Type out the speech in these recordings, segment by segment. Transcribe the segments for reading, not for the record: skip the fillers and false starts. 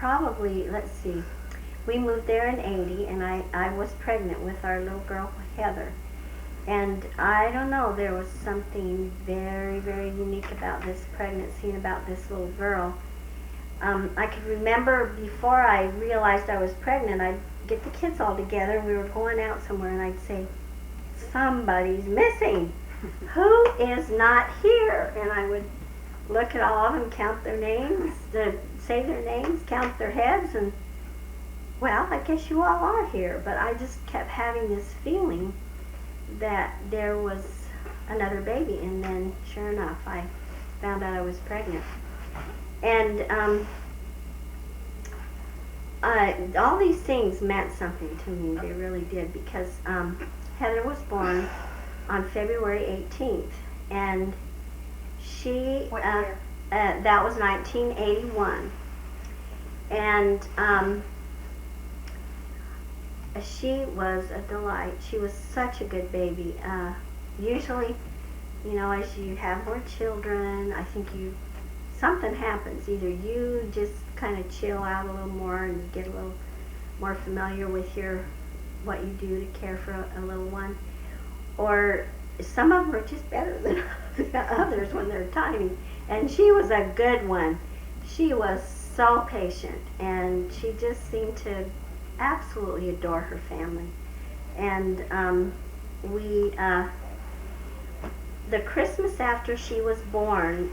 probably, let's see, we moved there in 80, and I was pregnant with our little girl, Heather. And I don't know, there was something very, very unique about this pregnancy and about this little girl. I could remember before I realized I was pregnant, I'd get the kids all together, and we were going out somewhere, and I'd say, somebody's missing. Who is not here? And I would look at all of them, count their names, say their names, count their heads, and, well, I guess you all are here. But I just kept having this feeling that there was another baby, and then sure enough I found out I was pregnant. And all these things meant something to me. They really did, because Heather was born on February 18th, and she What year? That was 1981, and she was a delight. She was such a good baby. Usually, you know, as you have more children, I think something happens. Either you just kind of chill out a little more and you get a little more familiar with what you do to care for a little one, or some of them are just better than the others when they're tiny. And she was a good one. She was so patient, and she just seemed to absolutely adore her family. And the Christmas after she was born,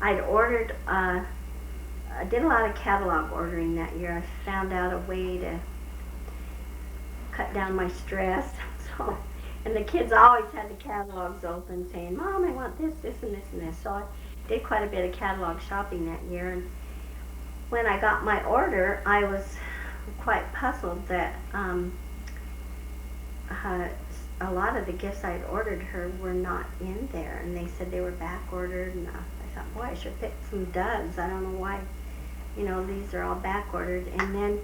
I'd ordered, I did a lot of catalog ordering that year. I found out a way to cut down my stress. And the kids always had the catalogs open saying, Mom, I want this, this, and this, and this. So I did quite a bit of catalog shopping that year. And when I got my order, I was quite puzzled that a lot of the gifts I had ordered her were not in there, and they said they were back ordered. And I thought, boy, I should pick some duds. I don't know why, these are all back ordered. And then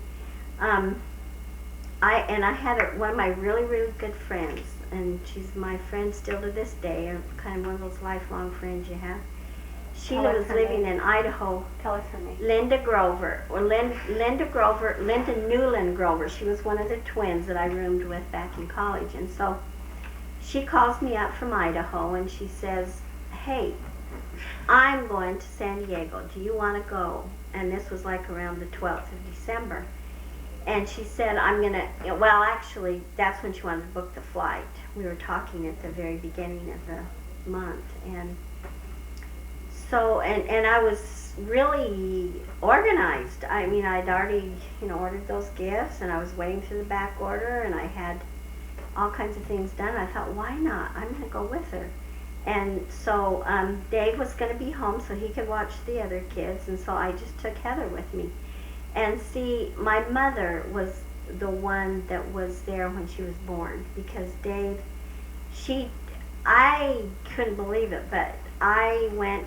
I had one of my really, really good friends, and she's my friend still to this day, kind of one of those lifelong friends you have. She was living in Idaho. Tell us her name. Linda Newland Grover. She was one of the twins that I roomed with back in college. And so she calls me up from Idaho, and she says, hey, I'm going to San Diego. Do you want to go? And this was like around the 12th of December. And she said, well, actually, that's when she wanted to book the flight. We were talking at the very beginning of the month. And so, and I was really organized. I mean, I'd already, ordered those gifts, and I was waiting for the back order, and I had all kinds of things done. I thought, why not? I'm going to go with her. And so Dave was going to be home so he could watch the other kids, and so I just took Heather with me. And see, my mother was the one that was there when she was born, because Dave, I couldn't believe it, but I went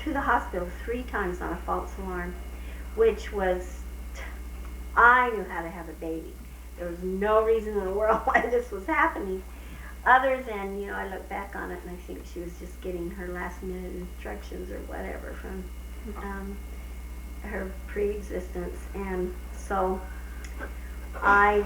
to the hospital 3 times on a false alarm, which was, I knew how to have a baby. There was no reason in the world why this was happening, other than, I look back on it and I think she was just getting her last minute instructions or whatever from her pre-existence. And so I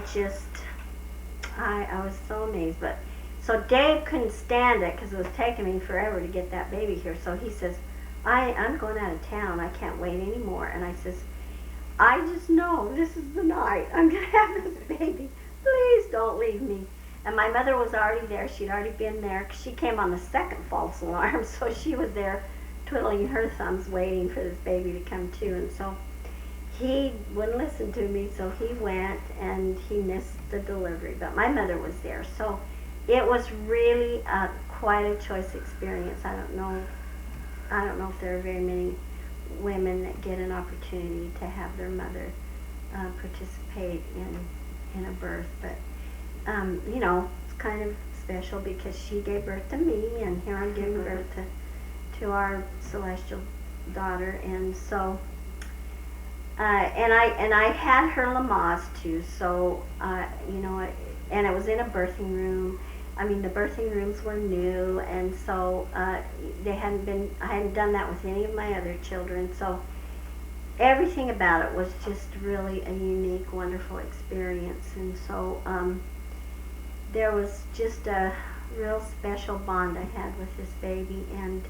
was so amazed. But so Dave couldn't stand it because it was taking me forever to get that baby here. So he says, I'm going out of town. I can't wait anymore. And I says, I just know this is the night I'm going to have this baby. Please don't leave me. And my mother was already there. She'd already been there. She came on the second false alarm, so she was there twiddling her thumbs waiting for this baby to come too. And so he wouldn't listen to me, so he went, and he missed the delivery. But my mother was there. So it was really quite a choice experience. I don't know if there are very many women that get an opportunity to have their mother participate in a birth, but it's kind of special because she gave birth to me, and here I'm giving birth to our celestial daughter. And so and I had her Lamaze too, so and it was in a birthing room, I mean, the birthing rooms were new, and so I hadn't done that with any of my other children, so everything about it was just really a unique, wonderful experience. And so there was just a real special bond I had with this baby. And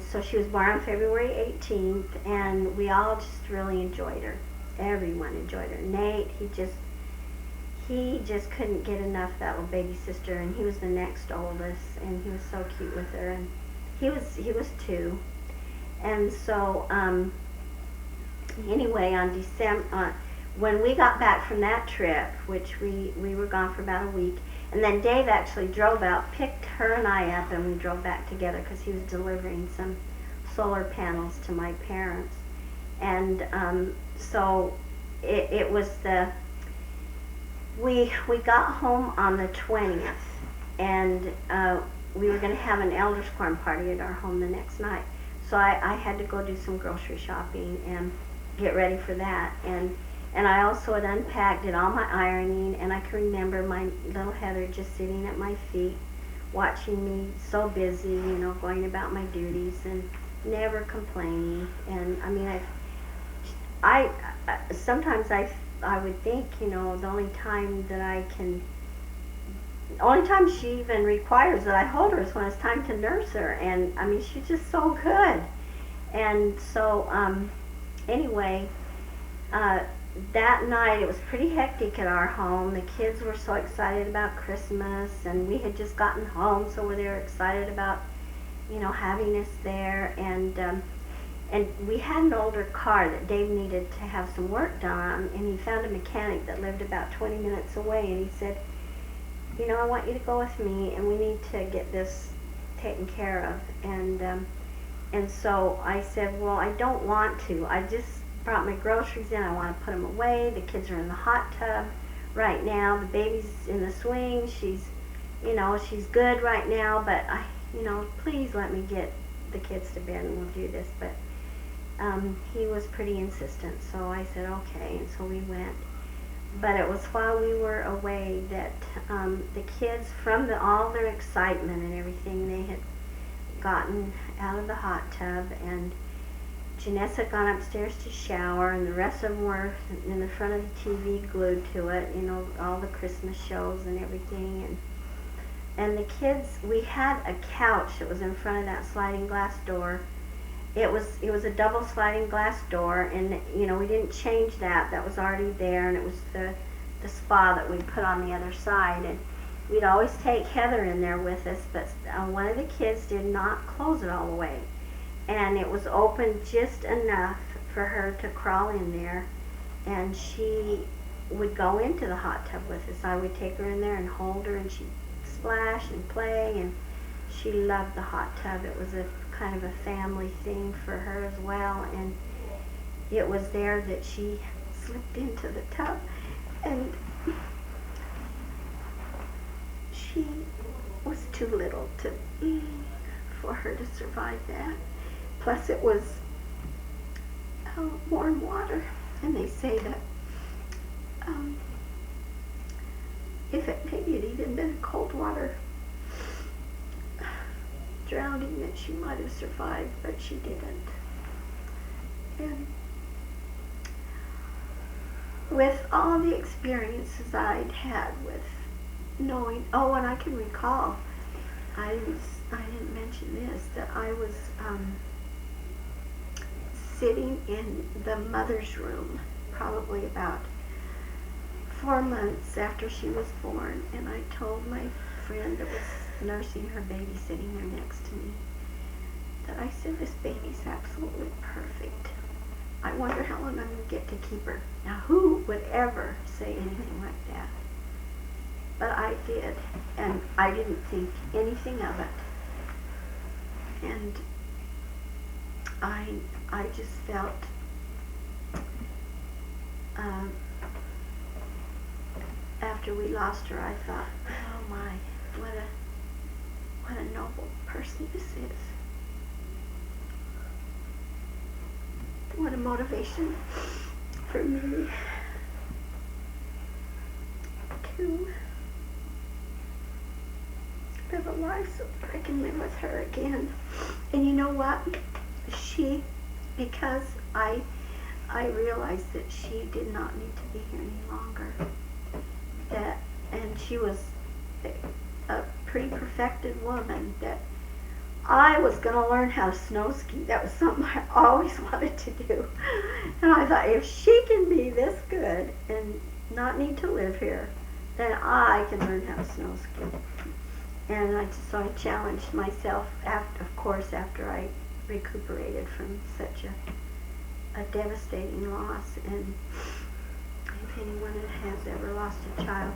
so she was born on February 18th, and we all just really enjoyed her. Everyone enjoyed her. Nate, he just couldn't get enough of that little baby sister, and he was the next oldest, and he was so cute with her, and he was 2. And so anyway, on December, when we got back from that trip, which we were gone for about a week, and then Dave actually drove out, picked her and I up, and we drove back together because he was delivering some solar panels to my parents. And so it was we got home on the 20th, and we were going to have an elders quorum party at our home the next night. So I had to go do some grocery shopping and get ready for that. And I also had unpacked, did all my ironing, and I can remember my little Heather just sitting at my feet, watching me so busy, you know, going about my duties and never complaining. And I mean, I sometimes I would think, you know, the only time she even requires that I hold her is when it's time to nurse her. And I mean, she's just so good. And so anyway, that night it was pretty hectic at our home. The kids were so excited about Christmas, and we had just gotten home, so they were excited about, you know, having us there. And we had an older car that Dave needed to have some work done on, and he found a mechanic that lived about 20 minutes away, and he said, you know, I want you to go with me, and we need to get this taken care of. And so I said, well, I don't want to. I just brought my groceries in. I want to put them away. The kids are in the hot tub right now. The baby's in the swing. She's, you know, she's good right now, but you know, please let me get the kids to bed and we'll do this. But he was pretty insistent, so I said okay, and so we went. But it was while we were away that the kids, from all their excitement and everything, they had gotten out of the hot tub, and Janessa had gone upstairs to shower, and the rest of them were in the front of the TV glued to it, you know, all the Christmas shows and everything. And the kids, we had a couch that was in front of that sliding glass door. It was a double sliding glass door, and you know, we didn't change that. That was already there, and it was the spa that we put on the other side. And we'd always take Heather in there with us, but one of the kids did not close it all the way, and it was open just enough for her to crawl in there, and she would go into the hot tub with us. I would take her in there and hold her, and she'd splash and play, and she loved the hot tub. It was a kind of a family thing for her as well, and it was there that she slipped into the tub, and she was too little for her to survive that. Plus it was warm water, and they say that if it maybe it even been cold water drowning, that she might have survived, but she didn't. And with all the experiences I'd had with knowing, and I can recall, I didn't mention this, that I was sitting in the mother's room probably about 4 months after she was born, and I told my friend that was nursing her baby sitting there next to me that I said, this baby's absolutely perfect. I wonder how long I'm going to get to keep her. Now, who would ever say anything like that? But I did, and I didn't think anything of it. And I just felt after we lost her, I thought, oh my, what a noble person this is. What a motivation for me to life so that I can live with her again. And you know what? Because I realized that she did not need to be here any longer. And she was a pretty perfected woman, that I was going to learn how to snow ski. That was something I always wanted to do. And I thought, if she can be this good and not need to live here, then I can learn how to snow ski. And so I challenged myself, after I recuperated from such a devastating loss. And if anyone has ever lost a child,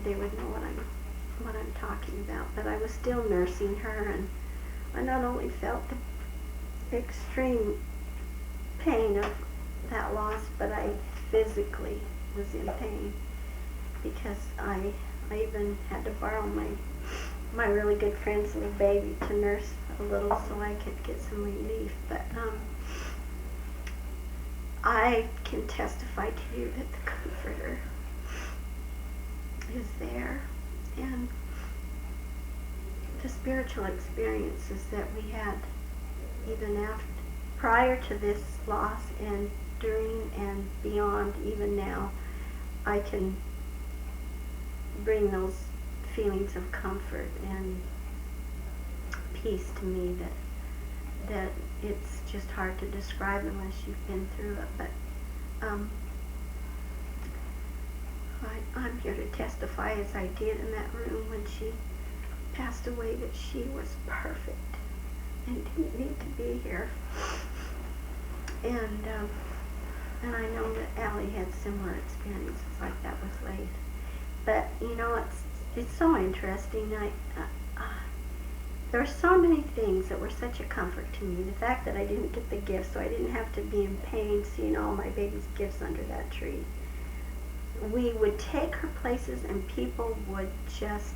they would know what I'm talking about. But I was still nursing her, and I not only felt the extreme pain of that loss, but I physically was in pain, because I even had to borrow my really good friend's little baby to nurse a little so I could get some relief. But I can testify to you that the Comforter is there, and the spiritual experiences that we had even prior to this loss, and during and beyond, even now, I can bring those feelings of comfort and peace to me that it's just hard to describe unless you've been through it. But I'm here to testify, as I did in that room when she passed away, that she was perfect and didn't need to be here. And I know that Allie had similar experiences like that with Laith. But you know, it's so interesting. There are so many things that were such a comfort to me. The fact that I didn't get the gifts, so I didn't have to be in pain seeing all my baby's gifts under that tree. We would take her places, and people would just,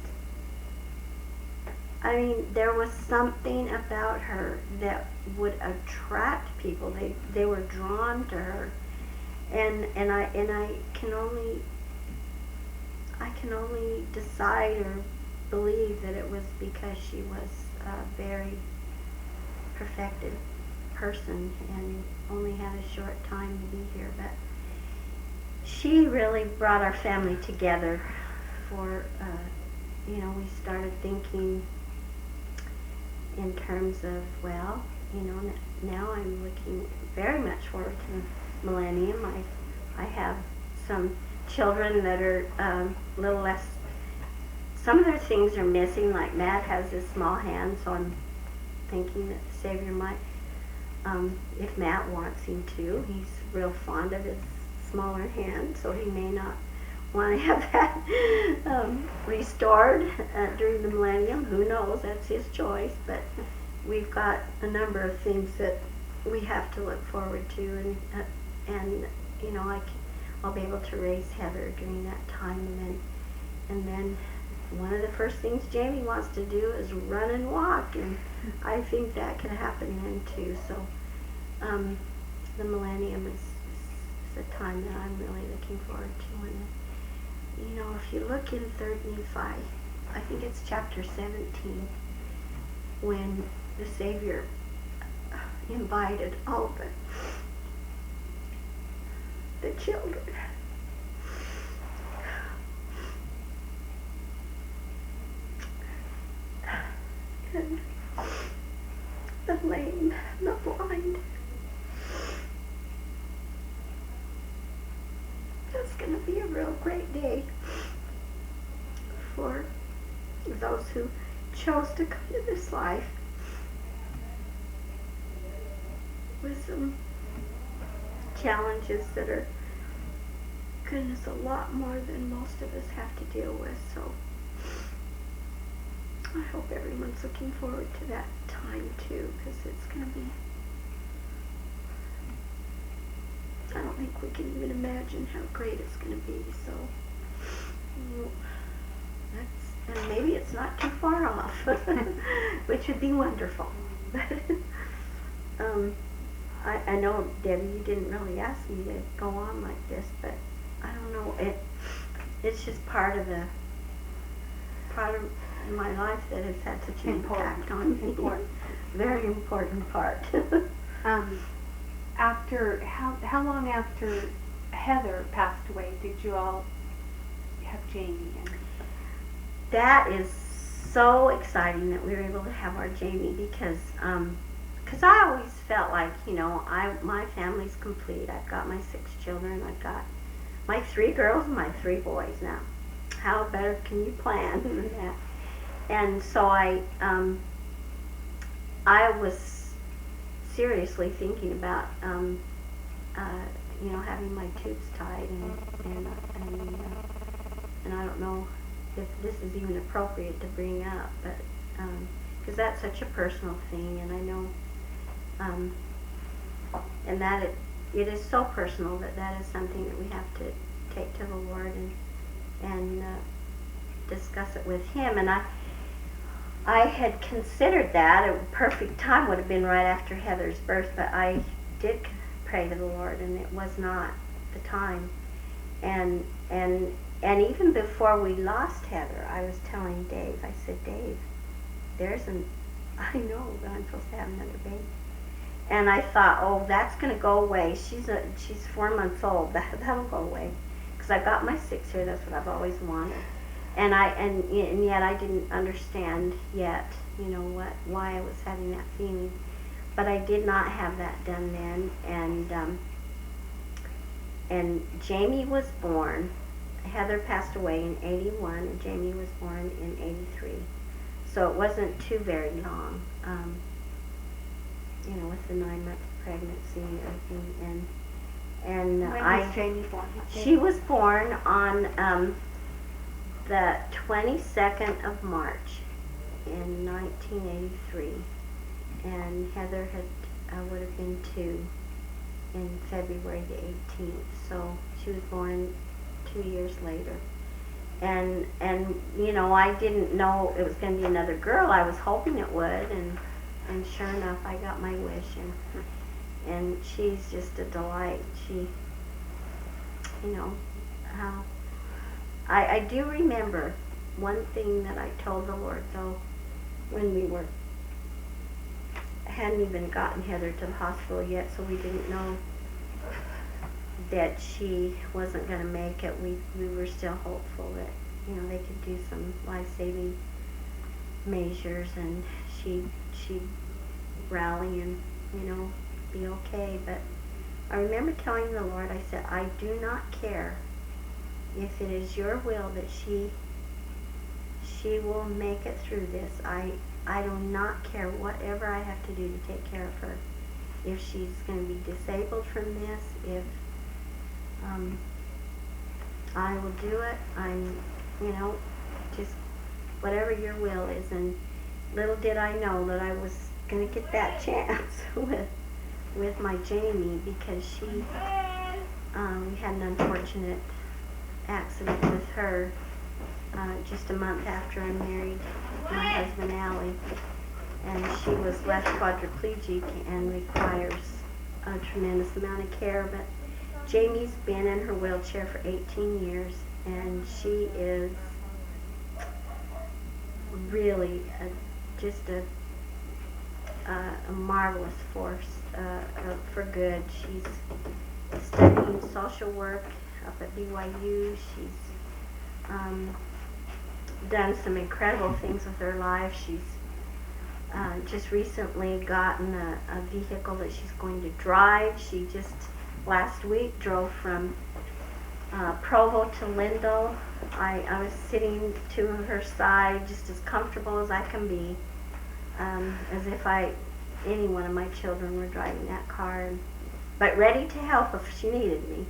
there was something about her that would attract people. They were drawn to her, and I can only decide or believe that it was because she was a very perfected person and only had a short time to be here. But she really brought our family together for, we started thinking in terms of, now I'm looking very much forward to millennium. I have some children that are a little less, some of their things are missing, like Matt has his small hand, so I'm thinking that the Savior might, if Matt wants him to, he's real fond of his smaller hand, so he may not want to have that restored during the millennium. Who knows? That's his choice. But we've got a number of things that we have to look forward to, and I'll be able to raise Heather during that time, and then one of the first things Jamie wants to do is run and walk, and I think that could happen then too. So the millennium is a time that I'm really looking forward to. And if you look in 3rd Nephi, I think it's chapter 17, when the Savior invited all the children. And the lame, the blind. That's going to be a real great day for those who chose to come to this life with some challenges that are, goodness, a lot more than most of us have to deal with. So I hope everyone's looking forward to that time too, because it's going to be, I don't think we can even imagine how great it's going to be. So and maybe it's not too far off, which would be wonderful. I know, Debbie, you didn't really ask me to go on like this, but I don't know, it's just part of in my life that has had such an impact on me. Important. Very important part. After how long after Heather passed away did you all have Jamie? That is so exciting that we were able to have our Jamie because I always felt like, my family's complete. I've got my 6 children. I've got my 3 girls and my 3 boys now. How better can you plan than that? And so I was seriously thinking about, having my tubes tied, and I don't know if this is even appropriate to bring up, but because that's such a personal thing, and I know, and that it is so personal that is something that we have to take to the Lord and discuss it with Him. And I had considered that a perfect time would have been right after Heather's birth, but I did pray to the Lord, and it was not the time. And even before we lost Heather, I was telling Dave, I said, Dave, I know that I'm supposed to have another baby. And I thought, oh, that's going to go away. She's 4 months old. That'll go away. Because I've got my 6 here. That's what I've always wanted. And yet I didn't understand yet, why I was having that feeling. But I did not have that done then. And Jamie was born. Heather passed away in 81, and Jamie was born in 83. So it wasn't too very long, with the 9-month pregnancy and everything. And when was Jamie born? She was born on the 22nd of March in 1983, and Heather would have been 2 in February the 18th. So she was born 2 years later. And I didn't know it was going to be another girl. I was hoping it would, and sure enough, I got my wish, and she's just a delight. She, I do remember one thing that I told the Lord, though, when we hadn't even gotten Heather to the hospital yet, so we didn't know that she wasn't going to make it. We were still hopeful that they could do some life-saving measures, and she'd rally and be okay. But I remember telling the Lord, I said, I do not care if it is your will that she will make it through this. I do not care whatever I have to do to take care of her. If she's going to be disabled from this, if I will do it. I'm, just whatever your will is. And little did I know that I was going to get that chance with my Jamie, because we had an unfortunate accident with her just a month after I married my husband, Allie. And she was left quadriplegic and requires a tremendous amount of care. But Jamie's been in her wheelchair for 18 years, and she is really just a marvelous force for good. She's studying social work up at BYU. She's done some incredible things with her life. She's just recently gotten a vehicle that she's going to drive. She just last week drove from Provo to Lindell. I was sitting to her side, just as comfortable as I can be, as if any one of my children were driving that car, but ready to help if she needed me.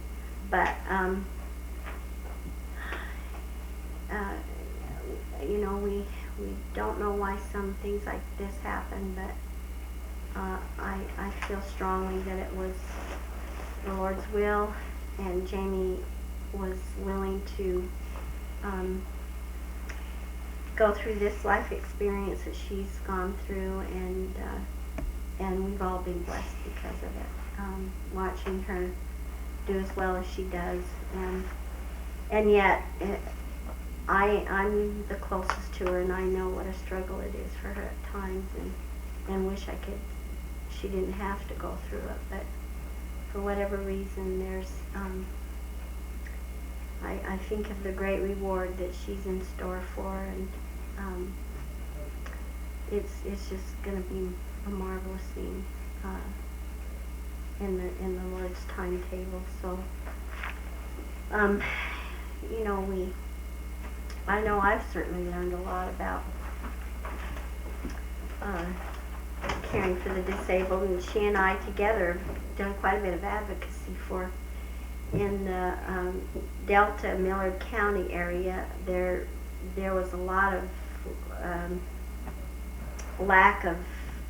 But we don't know why some things like this happen, but I feel strongly that it was the Lord's will, and Jamie was willing to go through this life experience that she's gone through, and we've all been blessed because of it. Watching her do as well as she does, and yet I'm the closest to her, and I know what a struggle it is for her at times, and wish she didn't have to go through it, but for whatever reason, I think of the great reward that she's in store for, and it's just going to be a marvelous thing in the Lord's timetable. So, I know I've certainly learned a lot about caring for the disabled, and she and I together have done quite a bit of advocacy for. In the Delta Millard County area, there was a lot of lack of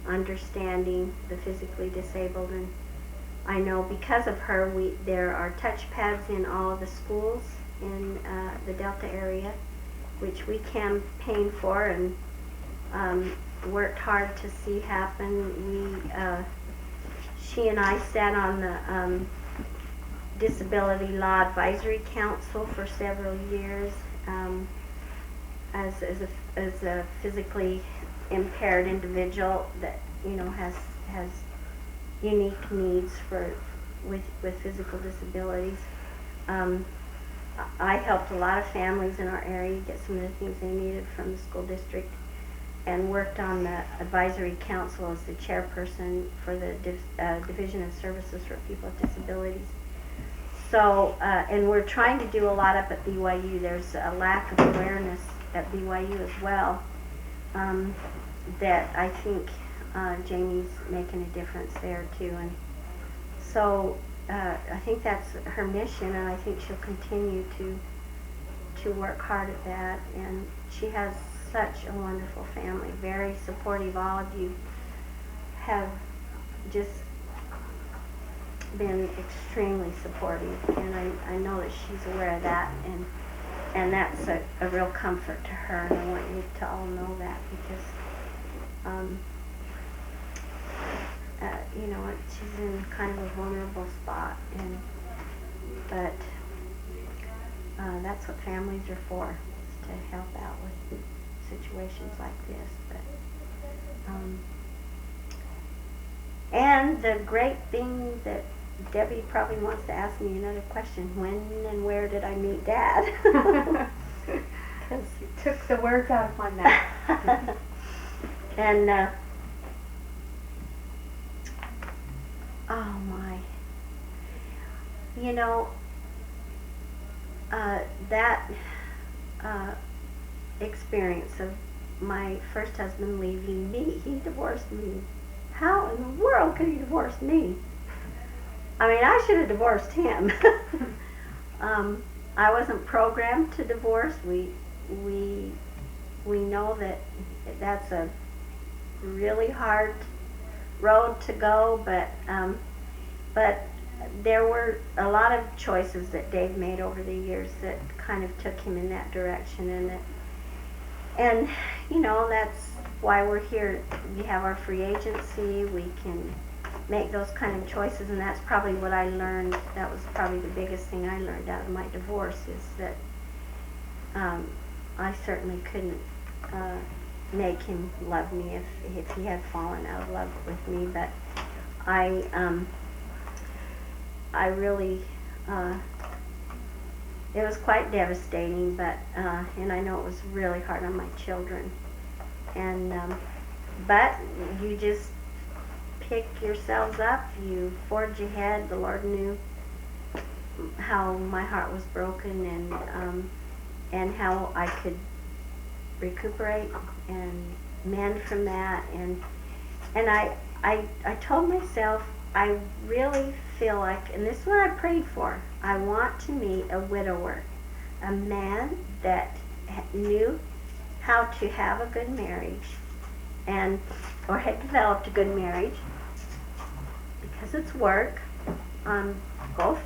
understanding the physically disabled, and I know because of her, there are touch pads in all of the schools in the Delta area, which we campaigned for and worked hard to see happen. She and I sat on the Disability Law Advisory Council for several years as a physically impaired individual that has unique needs with physical disabilities. I helped a lot of families in our area get some of the things they needed from the school district, and worked on the advisory council as the chairperson for the Division of Services for People with Disabilities. So, and we're trying to do a lot up at BYU. There's a lack of awareness at BYU as well, that I think Jamie's making a difference there too. And so I think that's her mission, and I think she'll continue to work hard at that. And she has such a wonderful family, very supportive. All of you have just been extremely supportive, and I know that she's aware of that, and that's a real comfort to her, and I want you to all know that, because she's in kind of a vulnerable spot, but that's what families are for, is to help out with situations like this. But and the great thing that Debbie probably wants to ask me another question: when and where did I meet Dad? You took the words out of my mouth. And oh my, that experience of my first husband leaving me. He divorced me. How in the world could he divorce me? I mean, I should have divorced him. I wasn't programmed to divorce. We know that that's a really hard road to go, but there were a lot of choices that Dave made over the years that kind of took him in that direction, and that's why we're here. We have our free agency. We can make those kind of choices, and that's probably what I learned. That was probably the biggest thing I learned out of my divorce, is that I certainly couldn't make him love me if he had fallen out of love with me, but I really it was quite devastating, but and I know it was really hard on my children, and but you just pick yourselves up, you forge ahead. The Lord knew how my heart was broken, and how I could recuperate and mend from that, and I told myself, I really feel like, and this is what I prayed for, I want to meet a widower, a man that knew how to have a good marriage, or had developed a good marriage, because it's work. Both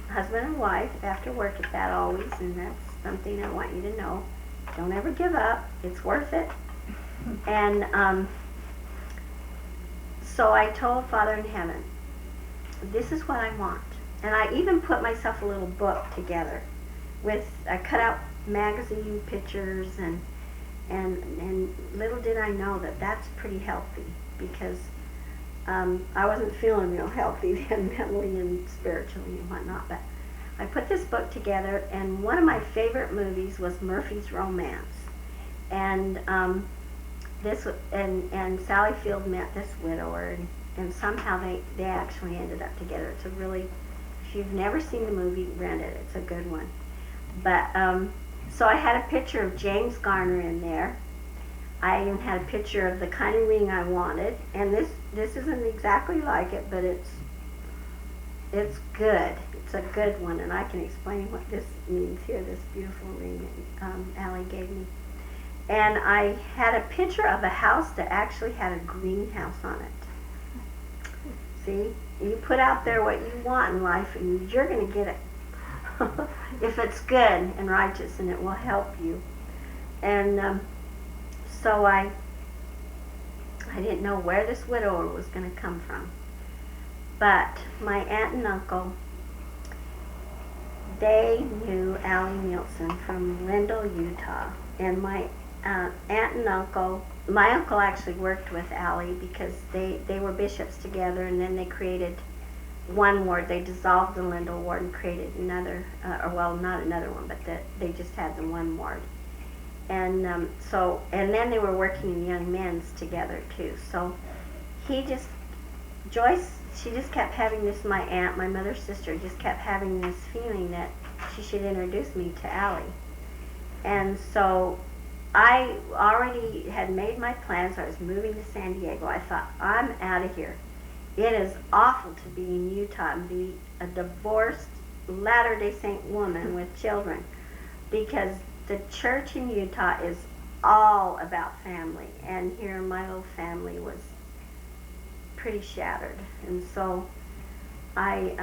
husband and wife have to work at that always, and that's something I want you to know. Don't ever give up. It's worth it. And so I told Father in Heaven, this is what I want. And I even put myself a little book together I cut out magazine pictures, and little did I know that that's pretty healthy, because I wasn't feeling real healthy then, mentally and spiritually and whatnot. But I put this book together, and one of my favorite movies was Murphy's Romance, and and Sally Field met this widower, and somehow they actually ended up together. It's a really, if you've never seen the movie, rent it. It's a good one. But so I had a picture of James Garner in there. I even had a picture of the kind of ring I wanted, and this isn't exactly like it, but it's good. It's a good one, and I can explain what this means here. This beautiful ring that Allie gave me, and I had a picture of a house that actually had a greenhouse on it. See, you put out there what you want in life, and you're going to get it. If it's good and righteous, and it will help you. And so I didn't know where this widower was going to come from, but my aunt and uncle, they knew Allie Nielson from Lindell, Utah, and my aunt and uncle, my uncle actually worked with Allie because they were bishops together, and then they created one ward. They dissolved the Lindell ward and created another, or well, not another one, but they just had the one ward. And and then they were working in young men's together too. So Joyce, she just kept having this, my aunt, my mother's sister, just kept having this feeling that she should introduce me to Allie. And so I already had made my plans. I was moving to San Diego. I thought, I'm out of here. It is awful to be in Utah and be a divorced Latter-day Saint woman with children, because the church in Utah is all about family, and here my little family was pretty shattered. And so I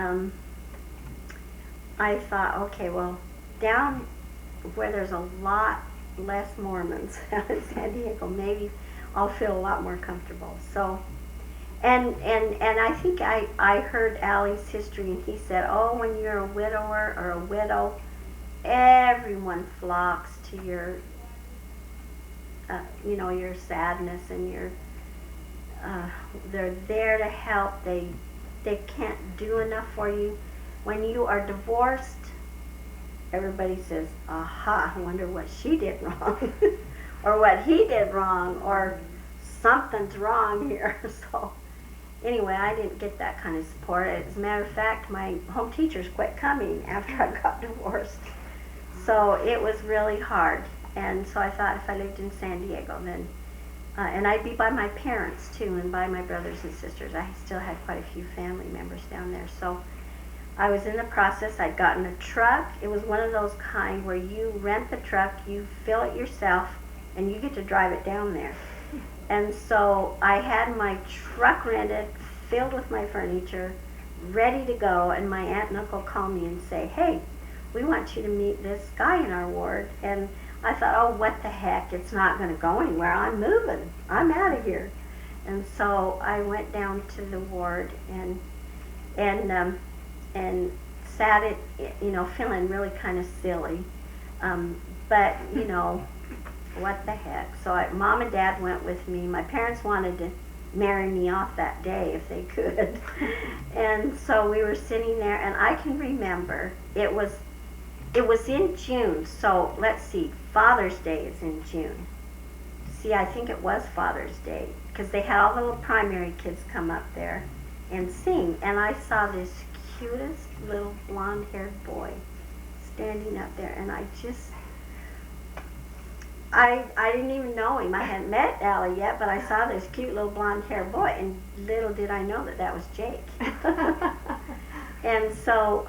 thought, okay, well, down where there's a lot less Mormons out in San Diego, maybe I'll feel a lot more comfortable. So and I think I heard Allie's history, and he said, oh, when you're a widower or a widow, everyone flocks to your your sadness, and your they're there to help. They can't do enough for you. When you are divorced, everybody says, aha, I wonder what she did wrong or what he did wrong, or something's wrong here. So anyway, I didn't get that kind of support. As a matter of fact, my home teachers quit coming after I got divorced. So it was really hard. And so I thought, if I lived in San Diego, then, and I'd be by my parents too, and by my brothers and sisters. I still had quite a few family members down there. So I was in the process. I'd gotten a truck. It was one of those kind where you rent the truck, you fill it yourself, and you get to drive it down there. And so I had my truck rented, filled with my furniture, ready to go, and my aunt and uncle call me and say, hey, we want you to meet this guy in our ward. And I thought, oh, what the heck, it's not going to go anywhere. I'm moving. I'm out of here. And so I went down to the ward and sat it, feeling really kind of silly. But, what the heck. So Mom and Dad went with me. My parents wanted to marry me off that day if they could. And so we were sitting there, and I can remember it was in June. So let's see, Father's Day is in June. See, I think it was Father's Day, because they had all the little primary kids come up there and sing. And I saw this cutest little blonde-haired boy standing up there, and I didn't even know him. I hadn't met Allie yet, but I saw this cute little blonde-haired boy, and little did I know that was Jake. And so